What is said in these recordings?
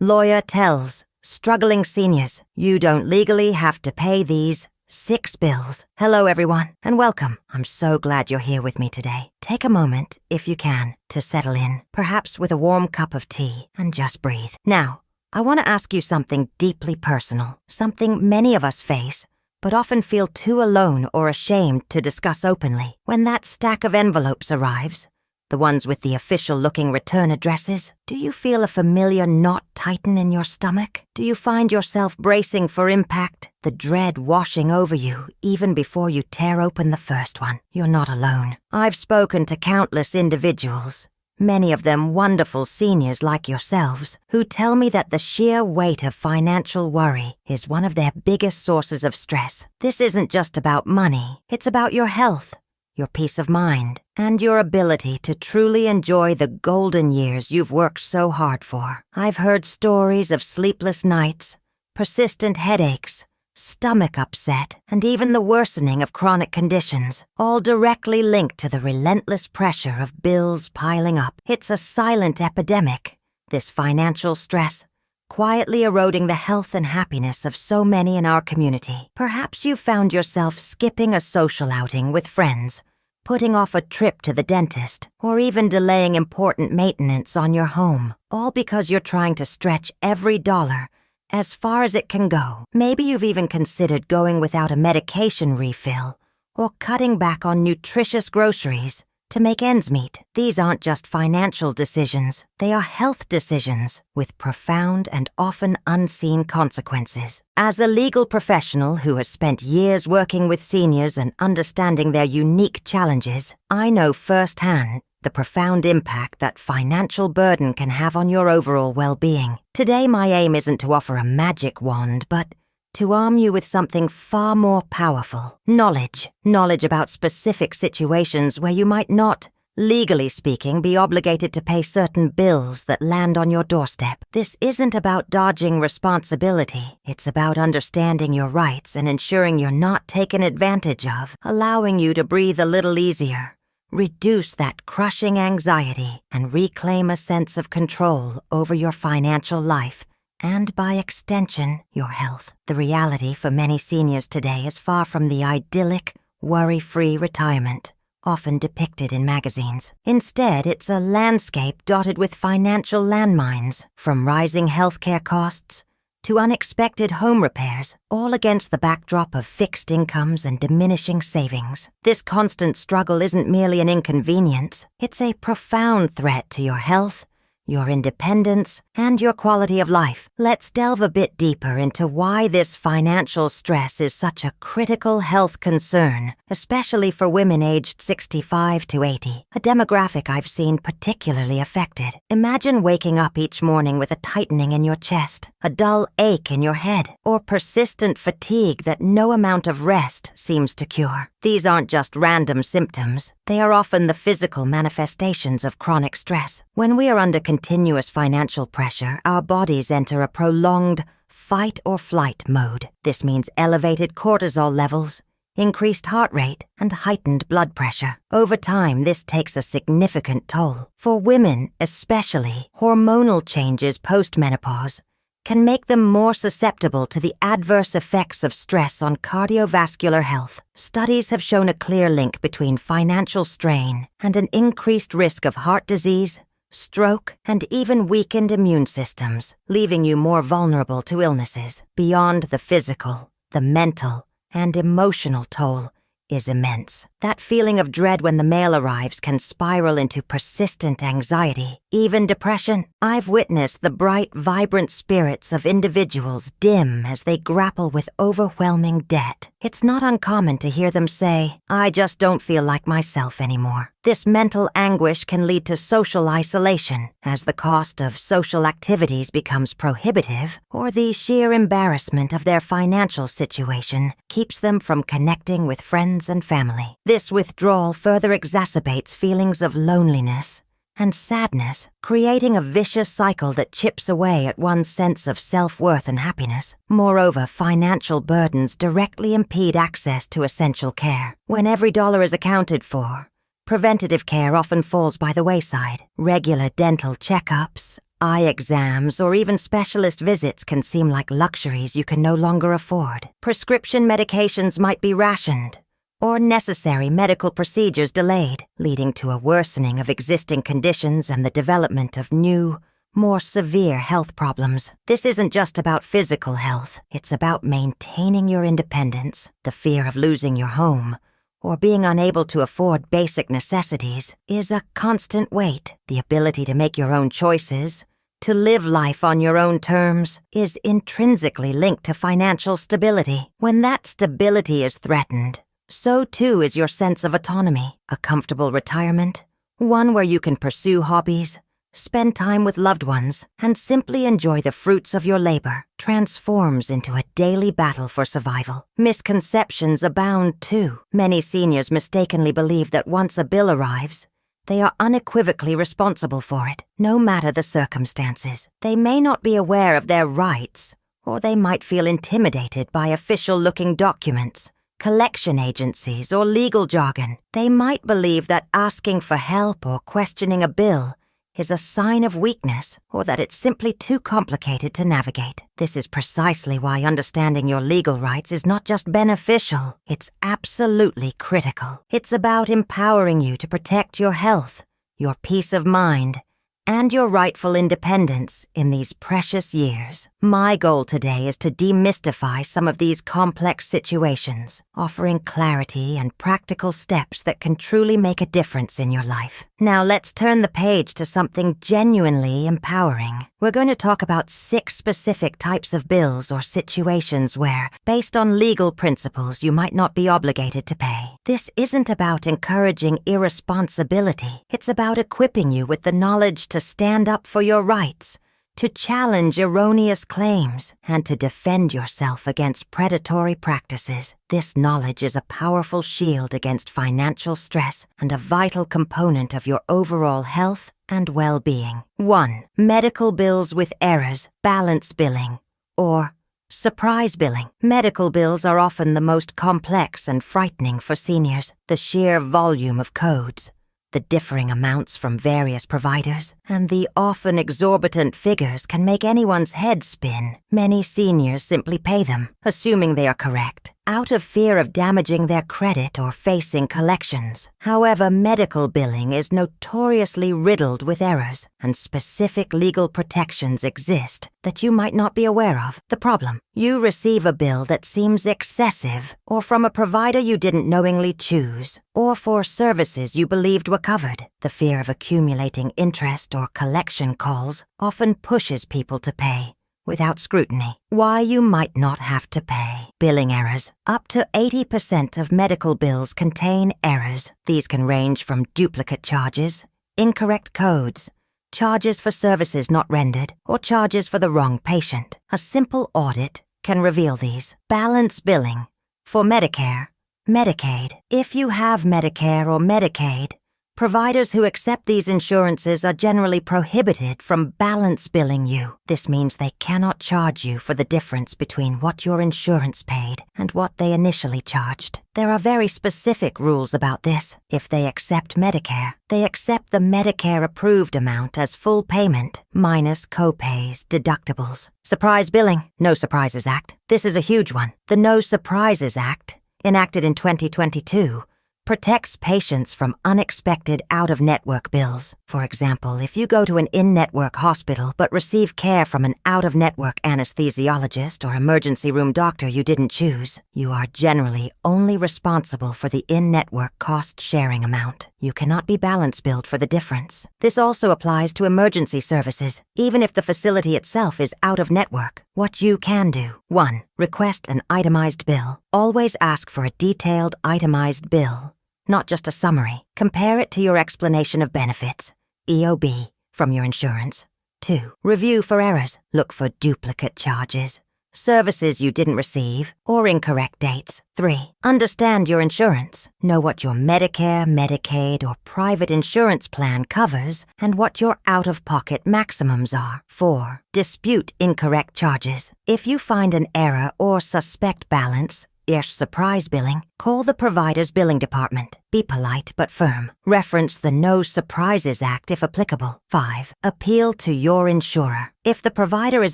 Lawyer tells struggling seniors you don't legally have to pay these 6 bills. Hello, everyone, and welcome. I'm so glad you're here with me today. Take a moment, if you can, to settle in, perhaps with a warm cup of tea, and just breathe. Now, I want to ask you something deeply personal, something many of us face, but often feel too alone or ashamed to discuss openly. When that stack of envelopes arrives, the ones with the official-looking return addresses, do you feel a familiar knot tighten in your stomach? Do you find yourself bracing for impact, the dread washing over you even before you tear open the first one? You're not alone. I've spoken to countless individuals, many of them wonderful seniors like yourselves, who tell me that the sheer weight of financial worry is one of their biggest sources of stress. This isn't just about money, it's about your health, your peace of mind, and your ability to truly enjoy the golden years you've worked so hard for. I've heard stories of sleepless nights, persistent headaches, stomach upset, and even the worsening of chronic conditions, all directly linked to the relentless pressure of bills piling up. It's a silent epidemic, this financial stress, quietly eroding the health and happiness of so many in our community. Perhaps you found yourself skipping a social outing with friends, putting off a trip to the dentist, or even delaying important maintenance on your home, all because you're trying to stretch every dollar as far as it can go. Maybe you've even considered going without a medication refill or cutting back on nutritious groceries to make ends meet. These aren't just financial decisions, they are health decisions with profound and often unseen consequences. As a legal professional who has spent years working with seniors and understanding their unique challenges, I know firsthand the profound impact that financial burden can have on your overall well-being. Today, my aim isn't to offer a magic wand, but to arm you with something far more powerful. Knowledge about specific situations where you might not, legally speaking, be obligated to pay certain bills that land on your doorstep. This isn't about dodging responsibility. It's about understanding your rights and ensuring you're not taken advantage of, allowing you to breathe a little easier, reduce that crushing anxiety, and reclaim a sense of control over your financial life, and by extension, your health. The reality for many seniors today is far from the idyllic, worry-free retirement often depicted in magazines. Instead, it's a landscape dotted with financial landmines, from rising healthcare costs to unexpected home repairs, all against the backdrop of fixed incomes and diminishing savings. This constant struggle isn't merely an inconvenience, it's a profound threat to your health, your independence, and your quality of life. Let's delve a bit deeper into why this financial stress is such a critical health concern, especially for women aged 65 to 80, a demographic I've seen particularly affected. Imagine waking up each morning with a tightening in your chest, a dull ache in your head, or persistent fatigue that no amount of rest seems to cure. These aren't just random symptoms. They are often the physical manifestations of chronic stress. When we are under continuous financial pressure, our bodies enter a prolonged fight-or-flight mode. This means elevated cortisol levels, increased heart rate, and heightened blood pressure. Over time, this takes a significant toll. For women, especially, hormonal changes post-menopause can make them more susceptible to the adverse effects of stress on cardiovascular health. Studies have shown a clear link between financial strain and an increased risk of heart disease, stroke, and even weakened immune systems, leaving you more vulnerable to illnesses. Beyond the physical, the mental and emotional toll is immense. That feeling of dread when the mail arrives can spiral into persistent anxiety, even depression. I've witnessed the bright, vibrant spirits of individuals dim as they grapple with overwhelming debt. It's not uncommon to hear them say, "I just don't feel like myself anymore." This mental anguish can lead to social isolation, as the cost of social activities becomes prohibitive, or the sheer embarrassment of their financial situation keeps them from connecting with friends and family. This withdrawal further exacerbates feelings of loneliness and sadness, creating a vicious cycle that chips away at one's sense of self-worth and happiness. Moreover, financial burdens directly impede access to essential care. When every dollar is accounted for, preventative care often falls by the wayside. Regular dental checkups, Eye exams or even specialist visits can seem like luxuries you can no longer afford. Prescription medications might be rationed, or necessary medical procedures delayed, leading to a worsening of existing conditions and the development of new, more severe health problems. This isn't just about physical health. It's about maintaining your independence. The fear of losing your home, or being unable to afford basic necessities, is a constant weight. The ability to make your own choices, to live life on your own terms, is intrinsically linked to financial stability. When that stability is threatened, so too is your sense of autonomy. A comfortable retirement, one where you can pursue hobbies, spend time with loved ones, and simply enjoy the fruits of your labor, transforms into a daily battle for survival. Misconceptions abound, too. Many seniors mistakenly believe that once a bill arrives, they are unequivocally responsible for it, no matter the circumstances. They may not be aware of their rights, or they might feel intimidated by official-looking documents, collection agencies, or legal jargon. They might believe that asking for help or questioning a bill is a sign of weakness, or that it's simply too complicated to navigate. This is precisely why understanding your legal rights is not just beneficial, it's absolutely critical. It's about empowering you to protect your health, your peace of mind, and your rightful independence in these precious years. My goal today is to demystify some of these complex situations, offering clarity and practical steps that can truly make a difference in your life. Now let's turn the page to something genuinely empowering. We're going to talk about 6 specific types of bills or situations where, based on legal principles, you might not be obligated to pay. This isn't about encouraging irresponsibility. It's about equipping you with the knowledge to stand up for your rights, to challenge erroneous claims, and to defend yourself against predatory practices. This knowledge is a powerful shield against financial stress and a vital component of your overall health and well-being. 1. Medical bills with errors, balance billing, or surprise billing. Medical bills are often the most complex and frightening for seniors. The sheer volume of codes, the differing amounts from various providers, and the often exorbitant figures can make anyone's head spin. Many seniors simply pay them, assuming they are correct, out of fear of damaging their credit or facing collections. However, medical billing is notoriously riddled with errors, and specific legal protections exist that you might not be aware of. The problem: you receive a bill that seems excessive, or from a provider you didn't knowingly choose, or for services you believed were covered. The fear of accumulating interest or collection calls often pushes people to pay without scrutiny. Why you might not have to pay. Billing errors. Up to 80% of medical bills contain errors. These can range from duplicate charges, incorrect codes, charges for services not rendered, or charges for the wrong patient. A simple audit can reveal these. Balance billing. For Medicare, Medicaid. If you have Medicare or Medicaid, providers who accept these insurances are generally prohibited from balance billing you. This means they cannot charge you for the difference between what your insurance paid and what they initially charged. There are very specific rules about this. If they accept Medicare, they accept the Medicare-approved amount as full payment, minus co-pays, deductibles. Surprise billing. No Surprises Act. This is a huge one. The No Surprises Act, enacted in 2022, protects patients from unexpected out-of-network bills. For example, if you go to an in-network hospital but receive care from an out-of-network anesthesiologist or emergency room doctor you didn't choose, you are generally only responsible for the in-network cost-sharing amount. You cannot be balance billed for the difference. This also applies to emergency services, even if the facility itself is out-of-network. What you can do: 1. Request an itemized bill. Always ask for a detailed, itemized bill, not just a summary. Compare it to your explanation of benefits, EOB, from your insurance. 2. Review for errors. Look for duplicate charges, services you didn't receive, or incorrect dates. 3. Understand your insurance. Know what your Medicare, Medicaid, or private insurance plan covers and what your out-of-pocket maximums are. 4. Dispute incorrect charges. If you find an error or suspect balance, surprise billing, Call the provider's billing department. Be polite but firm. Reference the No Surprises Act if applicable. 5. Appeal to your insurer. If the provider is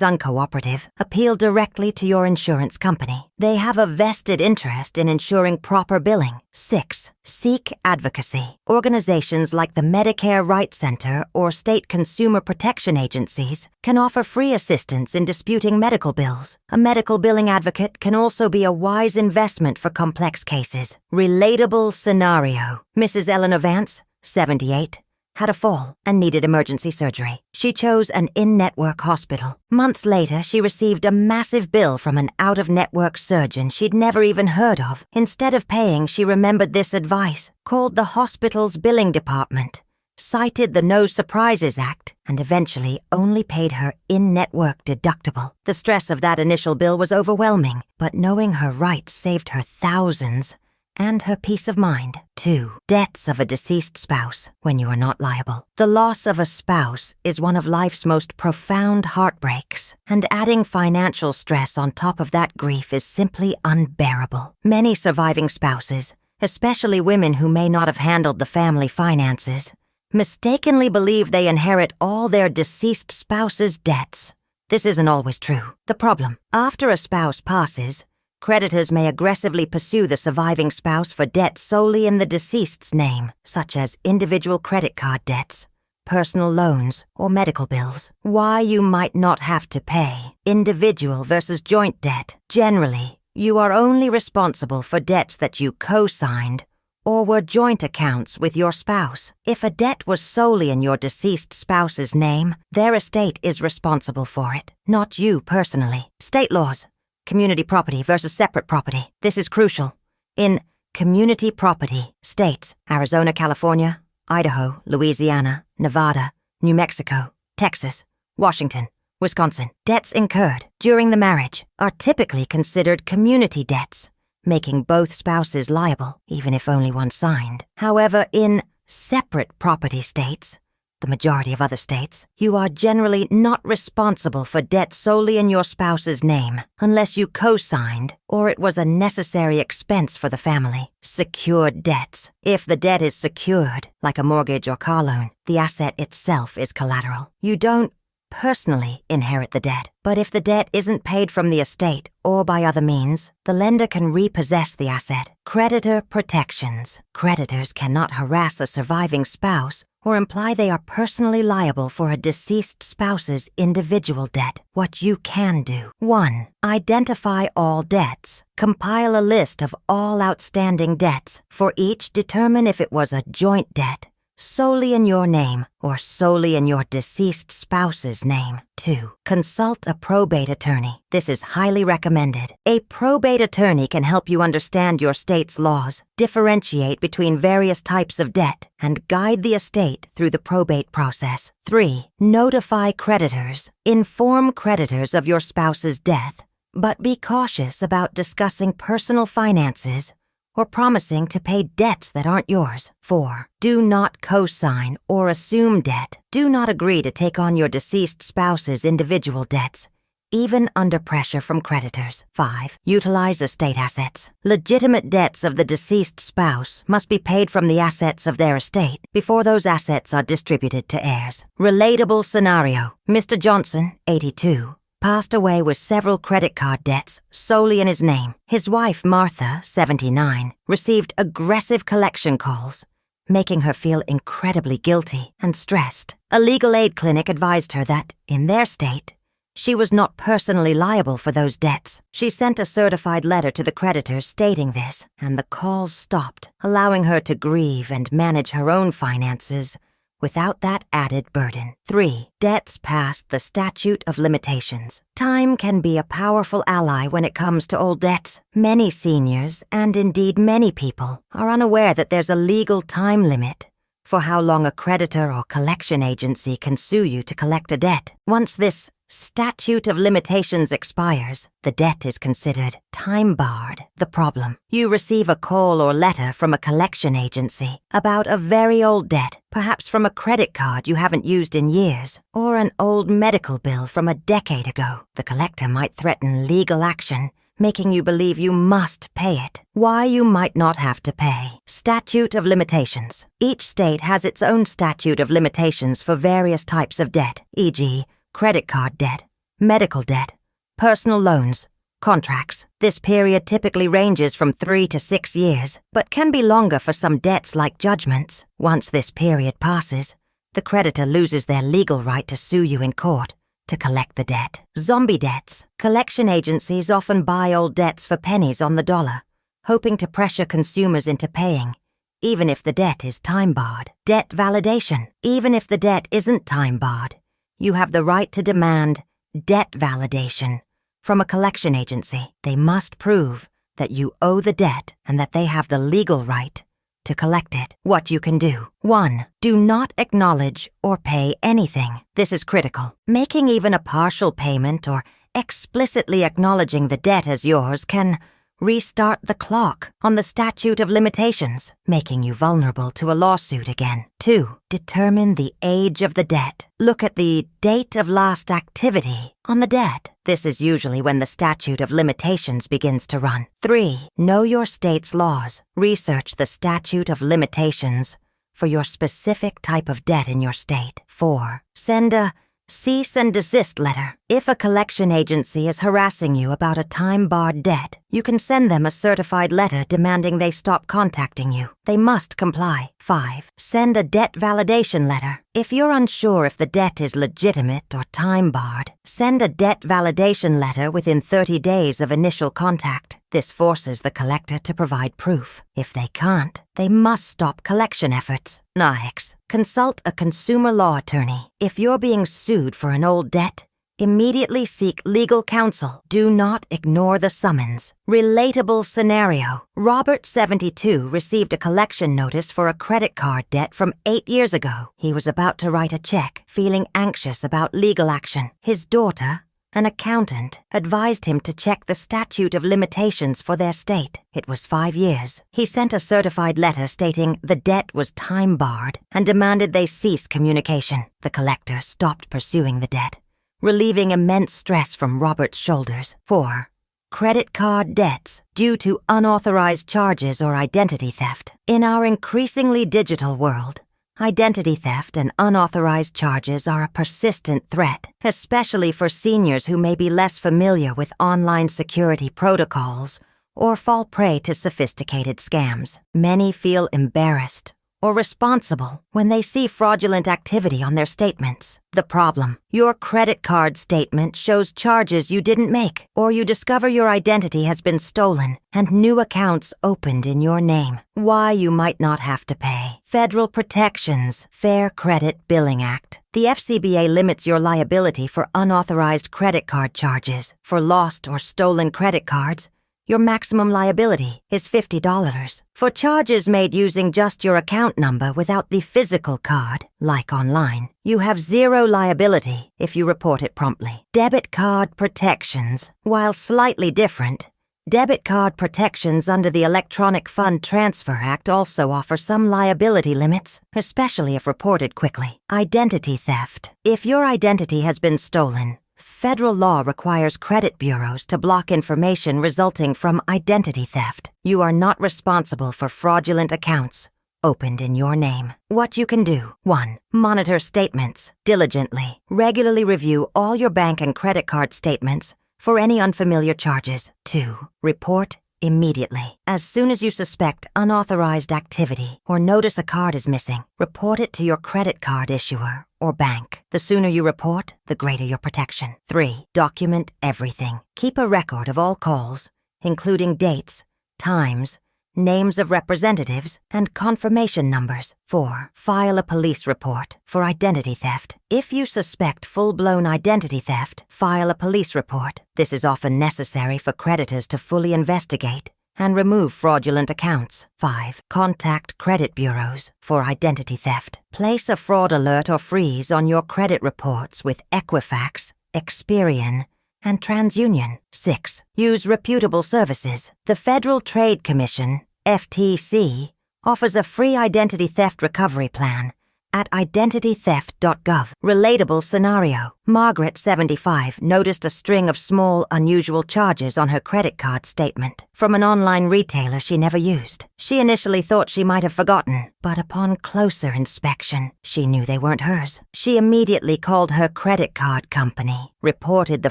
uncooperative, appeal directly to your insurance company. They have a vested interest in ensuring proper billing. 6. Seek advocacy. Organizations like the Medicare Rights Center or state consumer protection agencies can offer free assistance in disputing medical bills. A medical billing advocate can also be a wise investment for complex cases. Relatable scenario. Mrs. Eleanor Vance, 78, had a fall and needed emergency surgery. She chose an in-network hospital. Months later, she received a massive bill from an out-of-network surgeon she'd never even heard of. Instead of paying, she remembered this advice, called the hospital's billing department, cited the No Surprises Act, and eventually only paid her in-network deductible. The stress of that initial bill was overwhelming, but knowing her rights saved her thousands and her peace of mind. 2. Deaths of a deceased spouse when you are not liable. The loss of a spouse is one of life's most profound heartbreaks, and adding financial stress on top of that grief is simply unbearable. Many surviving spouses, especially women who may not have handled the family finances, mistakenly believe they inherit all their deceased spouse's debts. This isn't always true. The problem: after a spouse passes, creditors may aggressively pursue the surviving spouse for debts solely in the deceased's name, such as individual credit card debts, personal loans, or medical bills. Why you might not have to pay: individual versus joint debt. Generally, you are only responsible for debts that you co-signed or were joint accounts with your spouse. If a debt was solely in your deceased spouse's name, their estate is responsible for it, not you personally. State laws. Community property versus separate property. This is crucial. In community property, states Arizona, California, Idaho, Louisiana, Nevada, New Mexico, Texas, Washington, Wisconsin, debts incurred during the marriage are typically considered community debts, making both spouses liable, even if only one signed. However, in separate property states, the majority of other states, you are generally not responsible for debt solely in your spouse's name, unless you co-signed or it was a necessary expense for the family. Secured debts. If the debt is secured, like a mortgage or car loan, the asset itself is collateral. You don't personally inherit the debt, but if the debt isn't paid from the estate or by other means, the lender can repossess the asset. Creditor protections. Creditors cannot harass a surviving spouse or imply they are personally liable for a deceased spouse's individual debt. What you can do: 1. Identify all debts. Compile a list of all outstanding debts. For each, determine if it was a joint debt, solely in your name, or solely in your deceased spouse's name. 2. Consult a probate attorney. This is highly recommended. A probate attorney can help you understand your state's laws, differentiate between various types of debt, and guide the estate through the probate process. 3. Notify creditors. Inform creditors of your spouse's death, but be cautious about discussing personal finances or promising to pay debts that aren't yours. 4. Do not co-sign or assume debt. Do not agree to take on your deceased spouse's individual debts, even under pressure from creditors. 5. Utilize estate assets. Legitimate debts of the deceased spouse must be paid from the assets of their estate before those assets are distributed to heirs. Relatable scenario: Mr. Johnson, 82, passed away with several credit card debts solely in his name. His wife, Martha, 79, received aggressive collection calls, making her feel incredibly guilty and stressed. A legal aid clinic advised her that, in their state, she was not personally liable for those debts. She sent a certified letter to the creditors stating this, and the calls stopped, allowing her to grieve and manage her own finances without that added burden. 3. Debts past the statute of limitations. Time can be a powerful ally when it comes to old debts. Many seniors, and indeed many people, are unaware that there's a legal time limit for how long a creditor or collection agency can sue you to collect a debt. Once this statute of limitations expires, the debt is considered time-barred. The problem: you receive a call or letter from a collection agency about a very old debt, perhaps from a credit card you haven't used in years, or an old medical bill from a decade ago. The collector might threaten legal action making you believe you must pay it. Why you might not have to pay. Statute of limitations. Each state has its own statute of limitations for various types of debt, e.g., credit card debt, medical debt, personal loans, contracts. This period typically ranges from 3 to 6 years, but can be longer for some debts like judgments. Once this period passes, the creditor loses their legal right to sue you in court to collect the debt. Zombie debts. Collection agencies often buy old debts for pennies on the dollar, hoping to pressure consumers into paying, even if the debt is time-barred. Debt validation. Even if the debt isn't time-barred, you have the right to demand debt validation from a collection agency. They must prove that you owe the debt and that they have the legal right to collect it. What you can do. 1. Do not acknowledge or pay anything. This is critical. Making even a partial payment or explicitly acknowledging the debt as yours can restart the clock on the statute of limitations, making you vulnerable to a lawsuit again. 2. Determine the age of the debt. Look at the date of last activity on the debt. This is usually when the statute of limitations begins to run. 3. Know your state's laws. Research the statute of limitations for your specific type of debt in your state. 4. Send a cease and desist letter. If a collection agency is harassing you about a time-barred debt, you can send them a certified letter demanding they stop contacting you. They must comply. 5. Send a debt validation letter. If you're unsure if the debt is legitimate or time-barred, send a debt validation letter within 30 days of initial contact. This forces the collector to provide proof. If they can't, they must stop collection efforts. 9. Consult a consumer law attorney. If you're being sued for an old debt, immediately seek legal counsel. Do not ignore the summons. Relatable scenario. Robert, 72, received a collection notice for a credit card debt from 8 years ago. He was about to write a check, feeling anxious about legal action. His daughter, an accountant, advised him to check the statute of limitations for their state. It was 5 years. He sent a certified letter stating the debt was time-barred and demanded they cease communication. The collector stopped pursuing the debt, relieving immense stress from Robert's shoulders. 4. Credit card debts due to unauthorized charges or identity theft. In our increasingly digital world, identity theft and unauthorized charges are a persistent threat, especially for seniors who may be less familiar with online security protocols or fall prey to sophisticated scams. Many feel embarrassed or responsible when they see fraudulent activity on their statements. The problem: your credit card statement shows charges you didn't make, or you discover your identity has been stolen and new accounts opened in your name. Why you might not have to pay. Federal protections. Fair Credit Billing Act. The FCBA limits your liability for unauthorized credit card charges. For lost or stolen credit cards, your maximum liability is $50. For charges made using just your account number without the physical card, like online, you have zero liability if you report it promptly. Debit card protections. While slightly different, debit card protections under the Electronic Fund Transfer Act also offer some liability limits, especially if reported quickly. Identity theft. If your identity has been stolen, federal law requires credit bureaus to block information resulting from identity theft. You are not responsible for fraudulent accounts opened in your name. What you can do. 1. Monitor statements diligently. Regularly review all your bank and credit card statements for any unfamiliar charges. 2. Report immediately. As soon as you suspect unauthorized activity or notice a card is missing, report it to your credit card issuer or bank. The sooner you report, the greater your protection. 3. Document everything. Keep a record of all calls, including dates, times, names of representatives, and confirmation numbers. 4. File a police report for identity theft. If you suspect full-blown identity theft, file a police report. This is often necessary for creditors to fully investigate and remove fraudulent accounts. 5. Contact credit bureaus for identity theft. Place a fraud alert or freeze on your credit reports with Equifax, Experian, and TransUnion. 6. Use reputable services. The Federal Trade Commission, FTC, offers a free identity theft recovery plan at identitytheft.gov. Relatable scenario. Margaret, 75, noticed a string of small, unusual charges on her credit card statement from an online retailer she never used. She initially thought she might have forgotten, but upon closer inspection, she knew they weren't hers. She immediately called her credit card company, reported the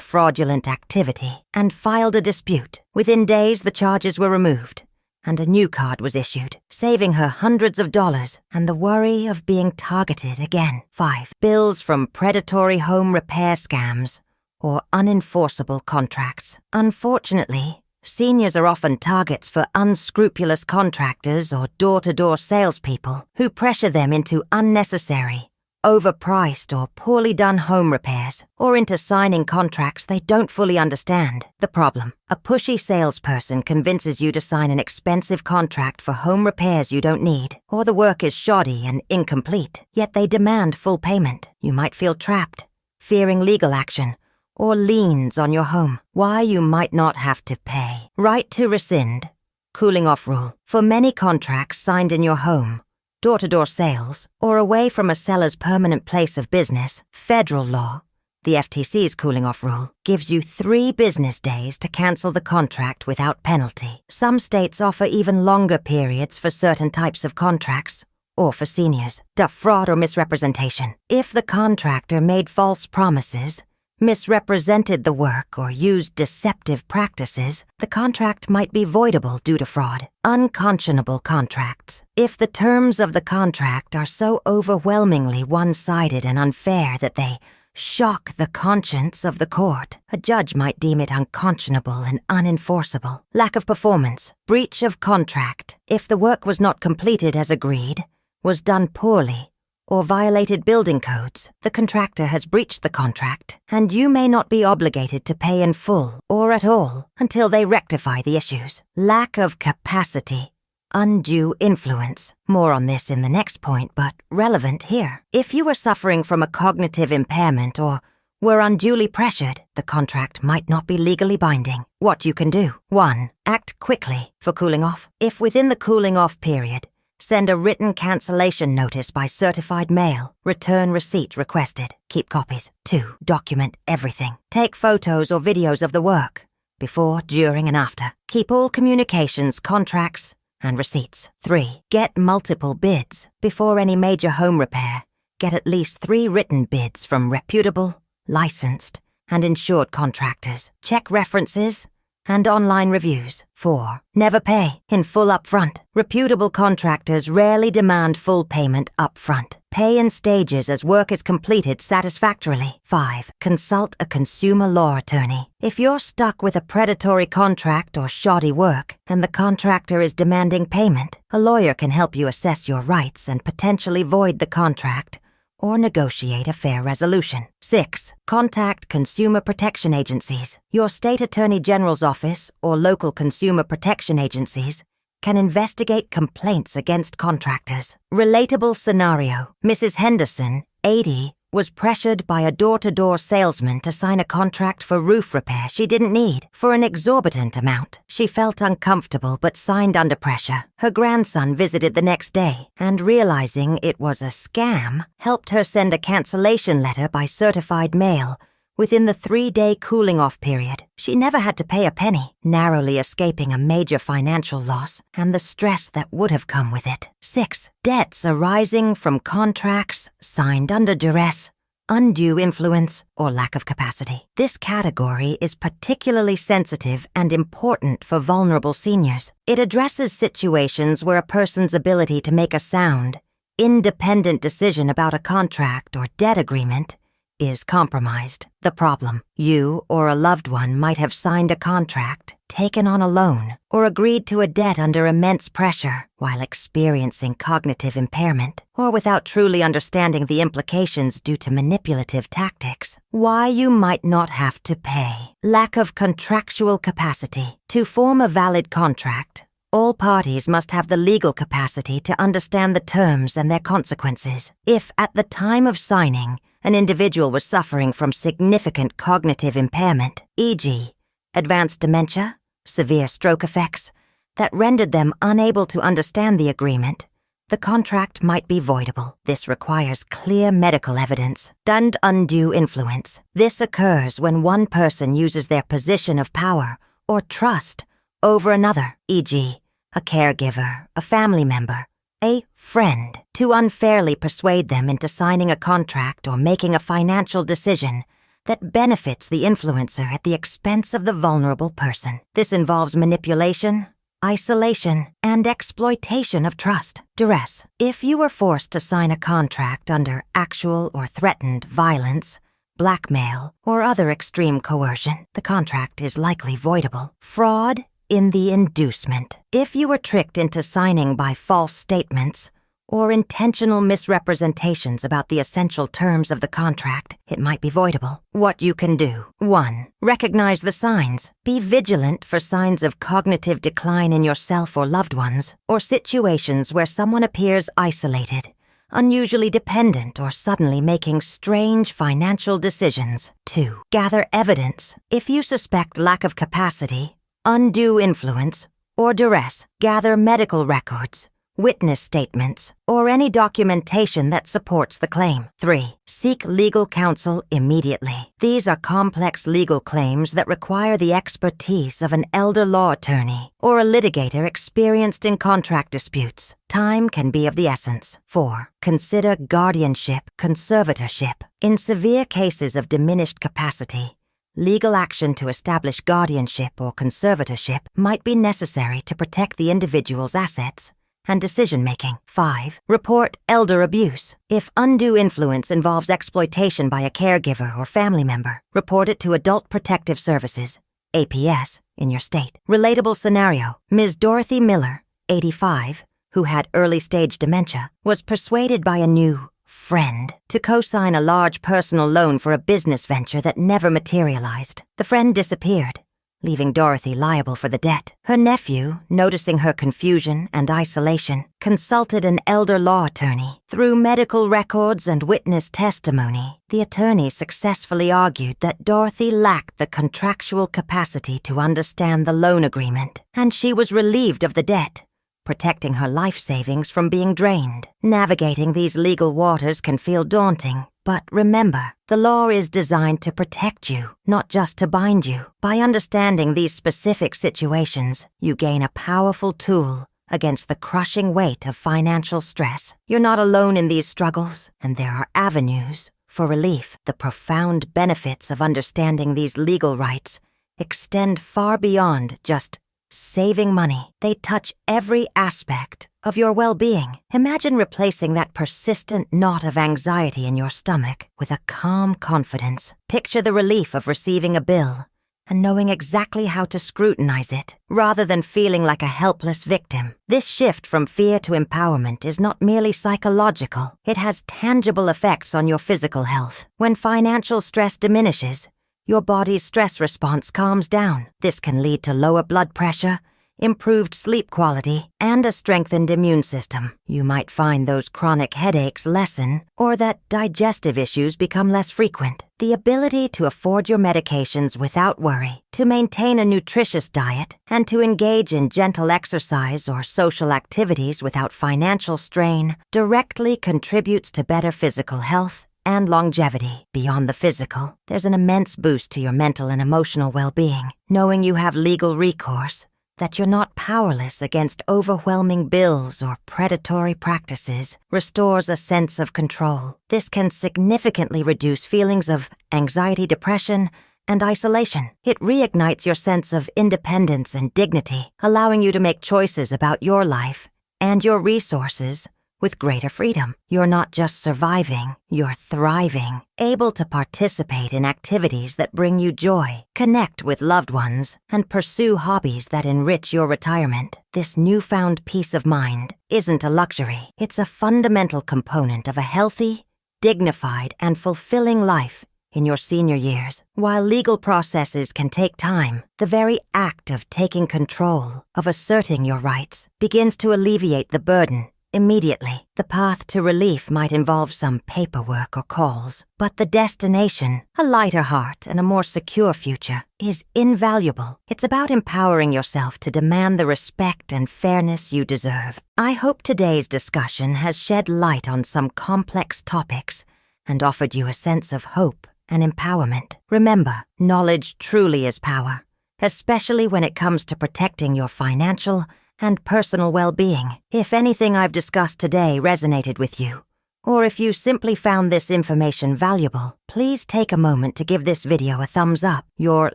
fraudulent activity, and filed a dispute. Within days, the charges were removed, and a new card was issued, saving her hundreds of dollars and the worry of being targeted again. 5. Bills from predatory home repair scams or unenforceable contracts. Unfortunately, seniors are often targets for unscrupulous contractors or door-to-door salespeople who pressure them into unnecessary, overpriced or poorly done home repairs, or into signing contracts they don't fully understand. The problem: a pushy salesperson convinces you to sign an expensive contract for home repairs you don't need, or the work is shoddy and incomplete, yet they demand full payment. You might feel trapped, fearing legal action, or liens on your home. Why you might not have to pay. Right to rescind. Cooling off rule. For many contracts signed in your home, door-to-door sales, or away from a seller's permanent place of business, federal law, the FTC's cooling-off rule, gives you 3 business days to cancel the contract without penalty. Some states offer even longer periods for certain types of contracts, or for seniors. Fraud or misrepresentation. If the contractor made false promises, misrepresented the work, or used deceptive practices, the contract might be voidable due to fraud. Unconscionable contracts. If the terms of the contract are so overwhelmingly one-sided and unfair that they shock the conscience of the court, a judge might deem it unconscionable and unenforceable. Lack of performance. Breach of contract. If the work was not completed as agreed, was done poorly, or violated building codes, the contractor has breached the contract, and you may not be obligated to pay in full or at all until they rectify the issues. Lack of capacity. Undue influence. More on this in the next point, but relevant here. If you were suffering from a cognitive impairment or were unduly pressured, the contract might not be legally binding. What you can do. 1. Act quickly for cooling off. If within the cooling off period, send a written cancellation notice by certified mail. Return receipt requested. Keep copies. 2. Document everything. Take photos or videos of the work, before, during, and after. Keep all communications, contracts, and receipts. 3. Get multiple bids. Before any major home repair, get at least 3 written bids from reputable, licensed, and insured contractors. Check references and online reviews. 4. Never pay in full upfront. Reputable contractors rarely demand full payment upfront. Pay in stages as work is completed satisfactorily. 5. Consult a consumer law attorney. If you're stuck with a predatory contract or shoddy work, and the contractor is demanding payment, a lawyer can help you assess your rights and potentially void the contract or negotiate a fair resolution. 6. Contact consumer protection agencies. Your state attorney general's office or local consumer protection agencies can investigate complaints against contractors. Relatable scenario. Mrs. Henderson, 80, was pressured by a door-to-door salesman to sign a contract for roof repair she didn't need for an exorbitant amount. She felt uncomfortable but signed under pressure. Her grandson visited the next day and, realizing it was a scam, helped her send a cancellation letter by certified mail within the 3-day cooling-off period. She never had to pay a penny, narrowly escaping a major financial loss and the stress that would have come with it. 6. Debts arising from contracts signed under duress, undue influence, or lack of capacity. This category is particularly sensitive and important for vulnerable seniors. It addresses situations where a person's ability to make a sound, independent decision about a contract or debt agreement is compromised. The problem: you or a loved one might have signed a contract, taken on a loan, or agreed to a debt under immense pressure while experiencing cognitive impairment, or without truly understanding the implications due to manipulative tactics. Why you might not have to pay. Lack of contractual capacity. To form a valid contract, all parties must have the legal capacity to understand the terms and their consequences. If, at the time of signing, an individual was suffering from significant cognitive impairment, e.g., advanced dementia, severe stroke effects, that rendered them unable to understand the agreement, the contract might be voidable. This requires clear medical evidence and undue influence. This occurs when one person uses their position of power or trust over another, e.g., a caregiver, a family member, a friend, to unfairly persuade them into signing a contract or making a financial decision that benefits the influencer at the expense of the vulnerable person. This involves manipulation, isolation, and exploitation of trust. Duress. If you were forced to sign a contract under actual or threatened violence, blackmail, or other extreme coercion, the contract is likely voidable. Fraud in the inducement. If you were tricked into signing by false statements or intentional misrepresentations about the essential terms of the contract, it might be voidable. What you can do. 1. Recognize the signs. Be vigilant for signs of cognitive decline in yourself or loved ones, or situations where someone appears isolated, unusually dependent, or suddenly making strange financial decisions. 2. Gather evidence. If you suspect lack of capacity, undue influence, or duress, gather medical records, witness statements, or any documentation that supports the claim. 3. Seek legal counsel immediately. These are complex legal claims that require the expertise of an elder law attorney or a litigator experienced in contract disputes. Time can be of the essence. 4. Consider guardianship, conservatorship. In severe cases of diminished capacity, legal action to establish guardianship or conservatorship might be necessary to protect the individual's assets and decision-making. 5. Report elder abuse. If undue influence involves exploitation by a caregiver or family member, report it to Adult Protective Services, APS, in your state. Relatable scenario. Ms. Dorothy Miller, 85, who had early-stage dementia, was persuaded by a new friend to co-sign a large personal loan for a business venture that never materialized. The friend disappeared, leaving Dorothy liable for the debt. Her nephew, noticing her confusion and isolation, consulted an elder law attorney. Through medical records and witness testimony, the attorney successfully argued that Dorothy lacked the contractual capacity to understand the loan agreement, and she was relieved of the debt, protecting her life savings from being drained. Navigating these legal waters can feel daunting, but remember, the law is designed to protect you, not just to bind you. By understanding these specific situations, you gain a powerful tool against the crushing weight of financial stress. You're not alone in these struggles, and there are avenues for relief. The profound benefits of understanding these legal rights extend far beyond just saving money. They touch every aspect of your well-being. Imagine replacing that persistent knot of anxiety in your stomach with a calm confidence. Picture the relief of receiving a bill and knowing exactly how to scrutinize it, rather than feeling like a helpless victim. This shift from fear to empowerment is not merely psychological. It has tangible effects on your physical health. When financial stress diminishes, your body's stress response calms down. This can lead to lower blood pressure, improved sleep quality, and a strengthened immune system. You might find those chronic headaches lessen, or that digestive issues become less frequent. The ability to afford your medications without worry, to maintain a nutritious diet, and to engage in gentle exercise or social activities without financial strain directly contributes to better physical health and longevity. Beyond the physical, there's an immense boost to your mental and emotional well-being. Knowing you have legal recourse, that you're not powerless against overwhelming bills or predatory practices, restores a sense of control. This can significantly reduce feelings of anxiety, depression, and isolation. It reignites your sense of independence and dignity, allowing you to make choices about your life and your resources with greater freedom. You're not just surviving, you're thriving, able to participate in activities that bring you joy, connect with loved ones, and pursue hobbies that enrich your retirement. This newfound peace of mind isn't a luxury. It's a fundamental component of a healthy, dignified, and fulfilling life in your senior years. While legal processes can take time, the very act of taking control, of asserting your rights, begins to alleviate the burden immediately. The path to relief might involve some paperwork or calls, but the destination, a lighter heart and a more secure future, is invaluable. It's about empowering yourself to demand the respect and fairness you deserve. I hope today's discussion has shed light on some complex topics and offered you a sense of hope and empowerment. Remember, knowledge truly is power, especially when it comes to protecting your financial and personal well-being. If anything I've discussed today resonated with you, or if you simply found this information valuable, please take a moment to give this video a thumbs up. Your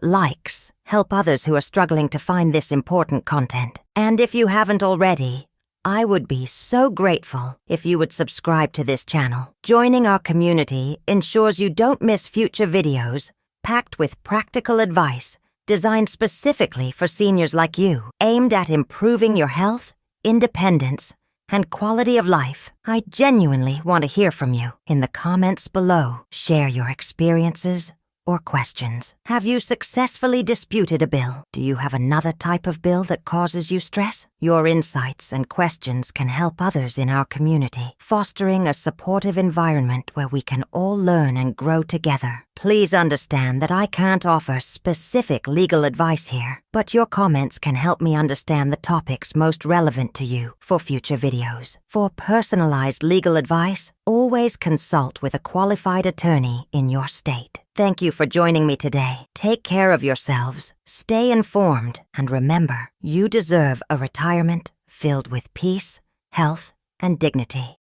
likes help others who are struggling to find this important content. And if you haven't already, I would be so grateful if you would subscribe to this channel. Joining our community ensures you don't miss future videos packed with practical advice designed specifically for seniors like you, aimed at improving your health, independence, and quality of life. I genuinely want to hear from you. In the comments below, share your experiences or questions. Have you successfully disputed a bill? Do you have another type of bill that causes you stress? Your insights and questions can help others in our community, fostering a supportive environment where we can all learn and grow together. Please understand that I can't offer specific legal advice here, but your comments can help me understand the topics most relevant to you for future videos. For personalized legal advice, always consult with a qualified attorney in your state. Thank you for joining me today. Take care of yourselves, stay informed, and remember, you deserve a retirement filled with peace, health, and dignity.